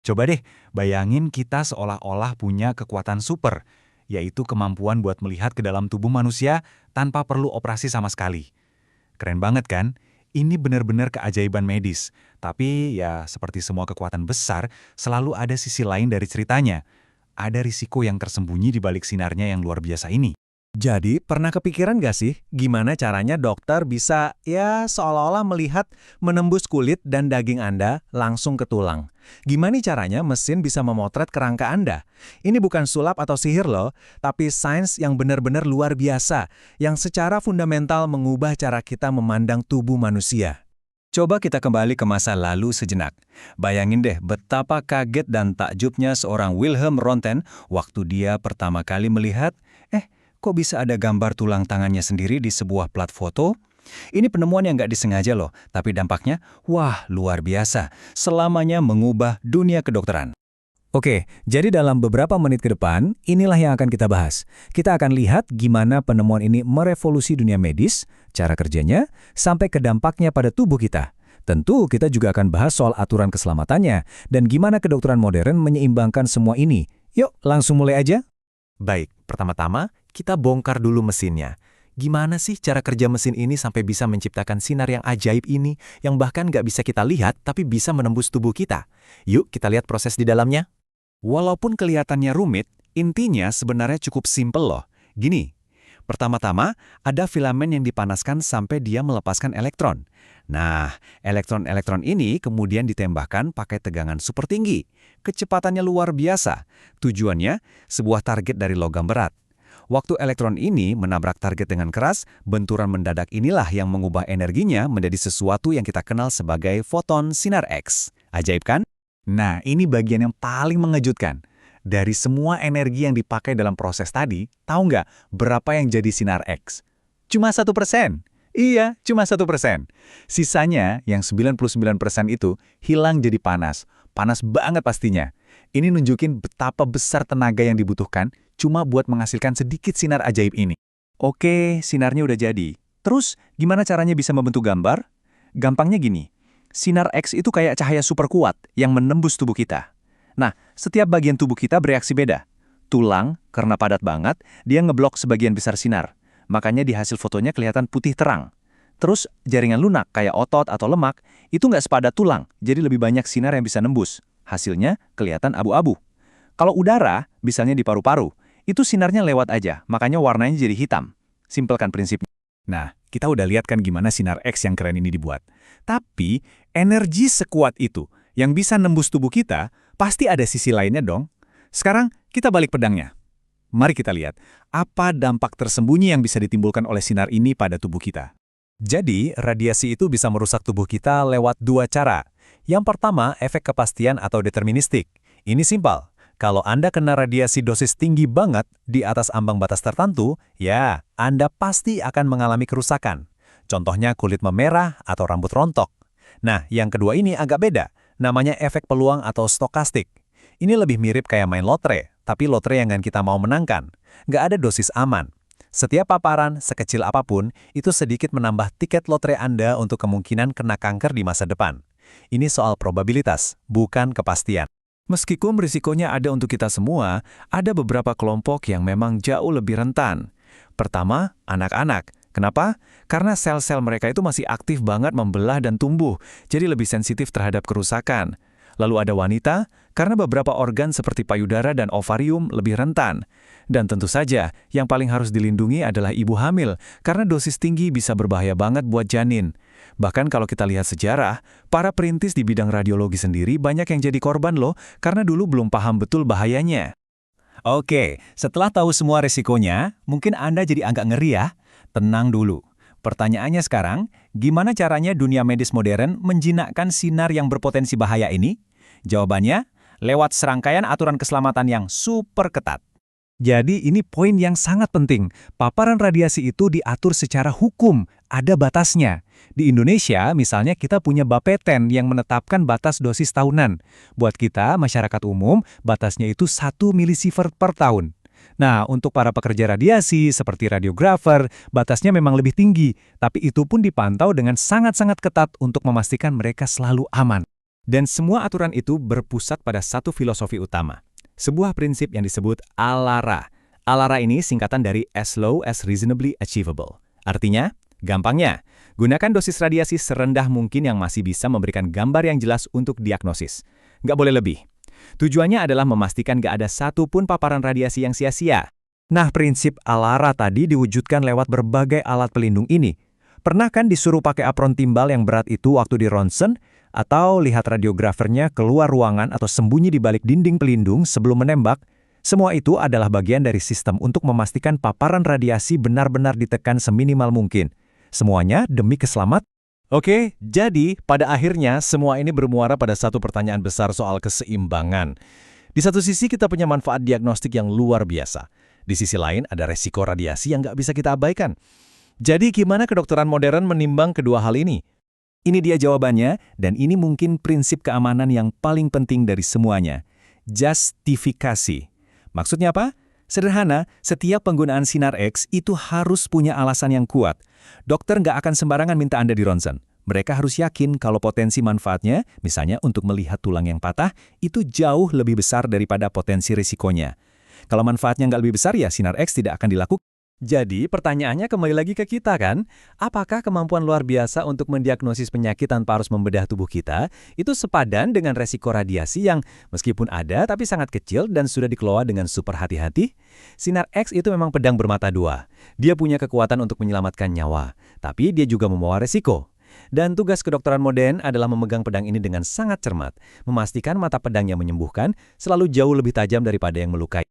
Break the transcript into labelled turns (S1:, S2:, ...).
S1: Coba deh, bayangin kita seolah-olah punya kekuatan super, yaitu kemampuan buat melihat ke dalam tubuh manusia tanpa perlu operasi sama sekali. Keren banget kan? Ini benar-benar keajaiban medis. Tapi ya seperti semua kekuatan besar, selalu ada sisi lain dari ceritanya. Ada risiko yang tersembunyi di balik sinarnya yang luar biasa ini.
S2: Jadi, pernah kepikiran gak sih gimana caranya dokter bisa seolah-olah melihat menembus kulit dan daging Anda langsung ke tulang? Gimana caranya mesin bisa memotret kerangka Anda? Ini bukan sulap atau sihir loh, tapi sains yang benar-benar luar biasa, yang secara fundamental mengubah cara kita memandang tubuh manusia. Coba kita kembali ke masa lalu sejenak. Bayangin deh betapa kaget dan takjubnya seorang Wilhelm Röntgen waktu dia pertama kali melihat, kok bisa ada gambar tulang tangannya sendiri di sebuah plat foto? Ini penemuan yang nggak disengaja loh, tapi dampaknya, wah luar biasa, selamanya mengubah dunia kedokteran. Oke, jadi dalam beberapa menit ke depan, inilah yang akan kita bahas. Kita akan lihat gimana penemuan ini merevolusi dunia medis, cara kerjanya, sampai ke dampaknya pada tubuh kita. Tentu kita juga akan bahas soal aturan keselamatannya, dan gimana kedokteran modern menyeimbangkan semua ini. Yuk, langsung mulai aja.
S3: Baik, pertama-tama kita bongkar dulu mesinnya. Gimana sih cara kerja mesin ini sampai bisa menciptakan sinar yang ajaib ini, yang bahkan nggak bisa kita lihat tapi bisa menembus tubuh kita? Yuk kita lihat proses di dalamnya.
S2: Walaupun kelihatannya rumit, intinya sebenarnya cukup simpel loh. Gini, pertama-tama ada filamen yang dipanaskan sampai dia melepaskan elektron. Nah, elektron-elektron ini kemudian ditembakkan pakai tegangan super tinggi. Kecepatannya luar biasa. Tujuannya, sebuah target dari logam berat. Waktu elektron ini menabrak target dengan keras, benturan mendadak inilah yang mengubah energinya menjadi sesuatu yang kita kenal sebagai foton sinar X. Ajaib kan?
S1: Nah, ini bagian yang paling mengejutkan. Dari semua energi yang dipakai dalam proses tadi, tahu nggak berapa yang jadi sinar X? Cuma 1%. Iya, cuma 1%. Sisanya, yang 99% itu, hilang jadi panas. Panas banget pastinya. Ini nunjukin betapa besar tenaga yang dibutuhkan cuma buat menghasilkan sedikit sinar ajaib ini.
S2: Oke, sinarnya udah jadi. Terus, gimana caranya bisa membentuk gambar? Gampangnya gini, sinar X itu kayak cahaya super kuat yang menembus tubuh kita. Nah, setiap bagian tubuh kita bereaksi beda. Tulang, karena padat banget, dia ngeblok sebagian besar sinar. Makanya di hasil fotonya kelihatan putih terang. Terus, jaringan lunak kayak otot atau lemak, itu nggak sepadat tulang, jadi lebih banyak sinar yang bisa nembus. Hasilnya kelihatan abu-abu. Kalau udara, misalnya di paru-paru, itu sinarnya lewat aja, makanya warnanya jadi hitam. Simpelkan prinsipnya.
S1: Nah, kita udah lihat kan gimana sinar X yang keren ini dibuat. Tapi, energi sekuat itu yang bisa nembus tubuh kita, pasti ada sisi lainnya dong. Sekarang, kita balik pedangnya. Mari kita lihat, apa dampak tersembunyi yang bisa ditimbulkan oleh sinar ini pada tubuh kita.
S2: Jadi, radiasi itu bisa merusak tubuh kita lewat dua cara. Yang pertama, efek kepastian atau deterministik. Ini simpel. Kalau Anda kena radiasi dosis tinggi banget di atas ambang batas tertentu, ya, Anda pasti akan mengalami kerusakan. Contohnya kulit memerah atau rambut rontok. Nah, yang kedua ini agak beda. Namanya efek peluang atau stokastik. Ini lebih mirip kayak main lotre, tapi lotre yang kita mau menangkan. Nggak ada dosis aman. Setiap paparan, sekecil apapun, itu sedikit menambah tiket lotre Anda untuk kemungkinan kena kanker di masa depan. Ini soal probabilitas, bukan kepastian. Meskipun risikonya ada untuk kita semua, ada beberapa kelompok yang memang jauh lebih rentan. Pertama, anak-anak. Kenapa? Karena sel-sel mereka itu masih aktif banget membelah dan tumbuh, jadi lebih sensitif terhadap kerusakan. Lalu ada wanita, karena beberapa organ seperti payudara dan ovarium lebih rentan. Dan tentu saja, yang paling harus dilindungi adalah ibu hamil, karena dosis tinggi bisa berbahaya banget buat janin. Bahkan kalau kita lihat sejarah, para perintis di bidang radiologi sendiri banyak yang jadi korban loh, karena dulu belum paham betul bahayanya. Oke, setelah tahu semua resikonya, mungkin Anda jadi agak ngeri ya. Tenang dulu. Pertanyaannya sekarang, gimana caranya dunia medis modern menjinakkan sinar yang berpotensi bahaya ini? Jawabannya, lewat serangkaian aturan keselamatan yang super ketat. Jadi ini poin yang sangat penting. Paparan radiasi itu diatur secara hukum, ada batasnya. Di Indonesia, misalnya kita punya Bapeten yang menetapkan batas dosis tahunan. Buat kita, masyarakat umum, batasnya itu 1 milisievert per tahun. Nah, untuk para pekerja radiasi seperti radiografer, batasnya memang lebih tinggi, tapi itu pun dipantau dengan sangat-sangat ketat untuk memastikan mereka selalu aman. Dan semua aturan itu berpusat pada satu filosofi utama. Sebuah prinsip yang disebut ALARA. ALARA ini singkatan dari as low as reasonably achievable. Artinya, gampangnya, gunakan dosis radiasi serendah mungkin yang masih bisa memberikan gambar yang jelas untuk diagnosis. Nggak boleh lebih. Tujuannya adalah memastikan nggak ada satupun paparan radiasi yang sia-sia. Nah, prinsip ALARA tadi diwujudkan lewat berbagai alat pelindung ini. Pernah kan disuruh pakai apron timbal yang berat itu waktu di ronsen? Atau lihat radiografernya keluar ruangan atau sembunyi di balik dinding pelindung sebelum menembak? Semua itu adalah bagian dari sistem untuk memastikan paparan radiasi benar-benar ditekan seminimal mungkin. Semuanya demi keselamatan. Oke, jadi pada akhirnya semua ini bermuara pada satu pertanyaan besar soal keseimbangan. Di satu sisi kita punya manfaat diagnostik yang luar biasa. Di sisi lain ada resiko radiasi yang nggak bisa kita abaikan. Jadi gimana kedokteran modern menimbang kedua hal ini? Ini dia jawabannya, dan ini mungkin prinsip keamanan yang paling penting dari semuanya. Justifikasi. Maksudnya apa? Sederhana, setiap penggunaan sinar X itu harus punya alasan yang kuat. Dokter nggak akan sembarangan minta Anda di ronsen. Mereka harus yakin kalau potensi manfaatnya, misalnya untuk melihat tulang yang patah, itu jauh lebih besar daripada potensi risikonya. Kalau manfaatnya nggak lebih besar, ya sinar X tidak akan dilakukan. Jadi, pertanyaannya kembali lagi ke kita kan? Apakah kemampuan luar biasa untuk mendiagnosis penyakit tanpa harus membedah tubuh kita itu sepadan dengan resiko radiasi yang meskipun ada tapi sangat kecil dan sudah dikelola dengan super hati-hati? Sinar X itu memang pedang bermata dua. Dia punya kekuatan untuk menyelamatkan nyawa, tapi dia juga membawa resiko. Dan tugas kedokteran modern adalah memegang pedang ini dengan sangat cermat, memastikan mata pedang yang menyembuhkan selalu jauh lebih tajam daripada yang melukai.